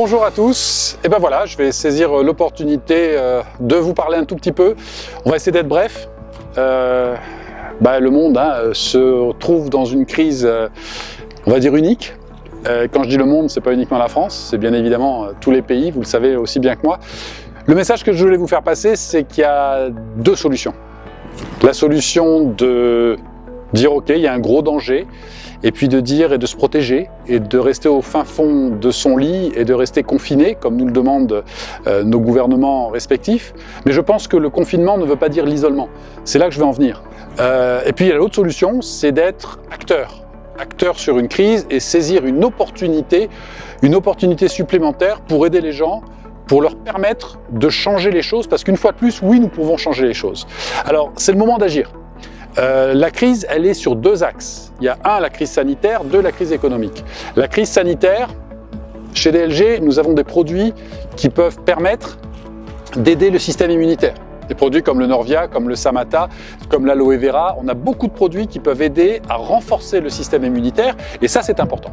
Bonjour à tous, et ben voilà, je vais saisir l'opportunité de vous parler un tout petit peu. On va essayer d'être bref. Le monde se trouve dans une crise, on va dire unique. Quand je dis le monde, c'est pas uniquement la France, c'est bien évidemment tous les pays, vous le savez aussi bien que moi. Le message que je voulais vous faire passer, c'est qu'il y a deux solutions. La solution de dire ok, il y a un gros danger, et puis de dire et de se protéger, et de rester au fin fond de son lit, et de rester confiné, comme nous le demandent nos gouvernements respectifs. Mais je pense que le confinement ne veut pas dire l'isolement. C'est là que je vais en venir. Et puis il y a l'autre solution, c'est d'être acteur. Acteur sur une crise et saisir une opportunité supplémentaire pour aider les gens, pour leur permettre de changer les choses, parce qu'une fois de plus, oui, nous pouvons changer les choses. Alors, c'est le moment d'agir. La crise, elle est sur deux axes. Il y a la crise sanitaire, la crise économique. La crise sanitaire, chez DLG, nous avons des produits qui peuvent permettre d'aider le système immunitaire. Des produits comme le Norvia, comme le Samata, comme l'aloe vera, on a beaucoup de produits qui peuvent aider à renforcer le système immunitaire, et ça c'est important.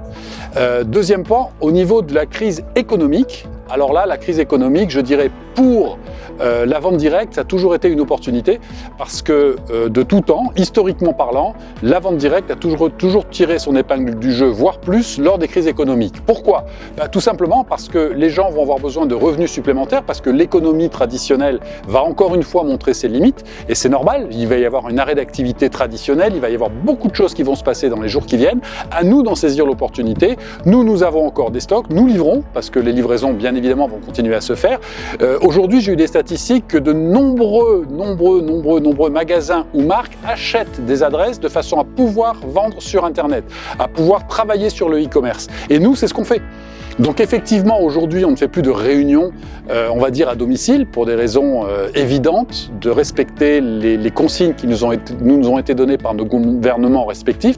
Deuxième point, au niveau de la crise économique, alors là, la crise économique, je dirais pour la vente directe, ça a toujours été une opportunité parce que de tout temps, historiquement parlant, la vente directe a toujours tiré son épingle du jeu, voire plus, lors des crises économiques. Pourquoi ? Tout simplement parce que les gens vont avoir besoin de revenus supplémentaires, parce que l'économie traditionnelle va encore une fois montrer ses limites, et c'est normal, il va y avoir un arrêt d'activité traditionnelle, il va y avoir beaucoup de choses qui vont se passer dans les jours qui viennent. À nous d'en saisir l'opportunité. Nous avons encore des stocks, nous livrons, parce que les livraisons, bien évidemment, vont continuer à se faire. Aujourd'hui, j'ai eu des statistiques que de nombreux magasins ou marques achètent des adresses de façon à pouvoir vendre sur Internet, à pouvoir travailler sur le e-commerce. Et nous, c'est ce qu'on fait. Donc effectivement, aujourd'hui, on ne fait plus de réunions, on va dire à domicile, pour des raisons évidentes, de respecter les consignes qui nous ont été données par nos gouvernements respectifs,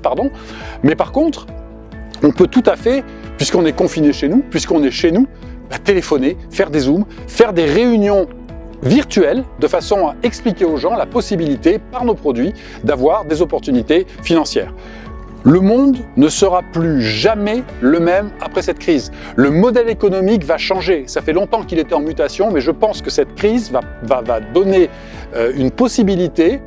Mais par contre, on peut tout à fait, puisqu'on est confiné chez nous, téléphoner, faire des zooms, faire des réunions virtuelles de façon à expliquer aux gens la possibilité, par nos produits, d'avoir des opportunités financières. Le monde ne sera plus jamais le même après cette crise. Le modèle économique va changer. Ça fait longtemps qu'il était en mutation, mais je pense que cette crise va donner une possibilité,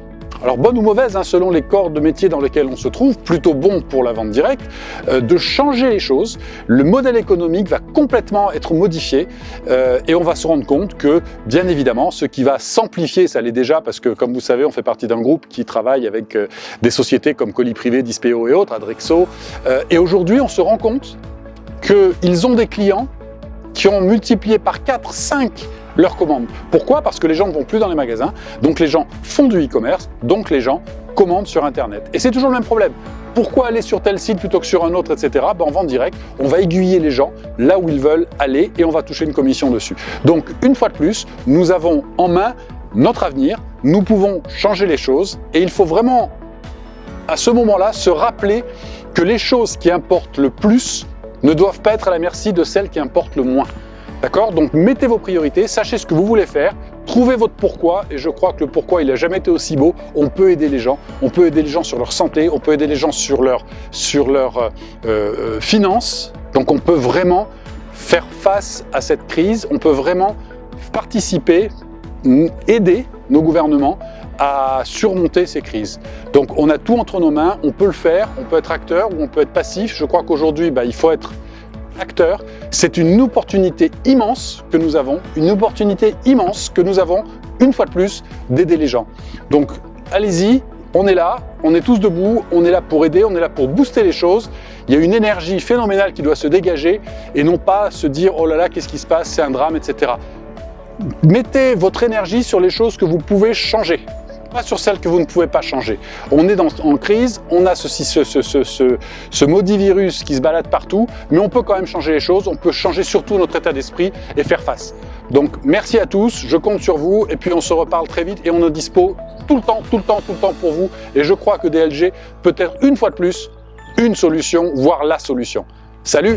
alors bonne ou mauvaise, selon les corps de métier dans lesquels on se trouve, plutôt bon pour la vente directe, de changer les choses. Le modèle économique va complètement être modifié et on va se rendre compte que, bien évidemment, ce qui va s'amplifier, ça l'est déjà, parce que, comme vous savez, on fait partie d'un groupe qui travaille avec des sociétés comme Colis Privé, Dispeo et autres, Adrexo, et aujourd'hui, on se rend compte qu'ils ont des clients qui ont multiplié par 4, 5 leurs commandes. Pourquoi ? Parce que les gens ne vont plus dans les magasins, donc les gens font du e-commerce, donc les gens commandent sur Internet. Et c'est toujours le même problème. Pourquoi aller sur tel site plutôt que sur un autre, etc. En vente directe, on va aiguiller les gens là où ils veulent aller et on va toucher une commission dessus. Donc, une fois de plus, nous avons en main notre avenir, nous pouvons changer les choses et il faut vraiment, à ce moment-là, se rappeler que les choses qui importent le plus ne doivent pas être à la merci de celles qui importent le moins. D'accord ? Donc mettez vos priorités, sachez ce que vous voulez faire, trouvez votre pourquoi, et je crois que le pourquoi, il n'a jamais été aussi beau. On peut aider les gens sur leur santé, on peut aider les gens sur leurs finances. Donc on peut vraiment faire face à cette crise, on peut vraiment participer, aider nos gouvernements à surmonter ces crises. Donc on a tout entre nos mains, on peut le faire, on peut être acteur ou on peut être passif. Je crois qu'aujourd'hui, il faut être acteur. C'est une opportunité immense que nous avons, une fois de plus, d'aider les gens. Donc allez-y, on est là, on est tous debout, on est là pour aider, on est là pour booster les choses. Il y a une énergie phénoménale qui doit se dégager et non pas se dire oh là là, qu'est-ce qui se passe, c'est un drame, etc. Mettez votre énergie sur les choses que vous pouvez changer, pas sur celles que vous ne pouvez pas changer. On est en crise, on a ce maudit virus qui se balade partout, mais on peut quand même changer les choses, on peut changer surtout notre état d'esprit et faire face. Donc merci à tous, je compte sur vous et puis on se reparle très vite et on est dispo tout le temps pour vous et je crois que DLG peut être une fois de plus une solution, voire la solution. Salut!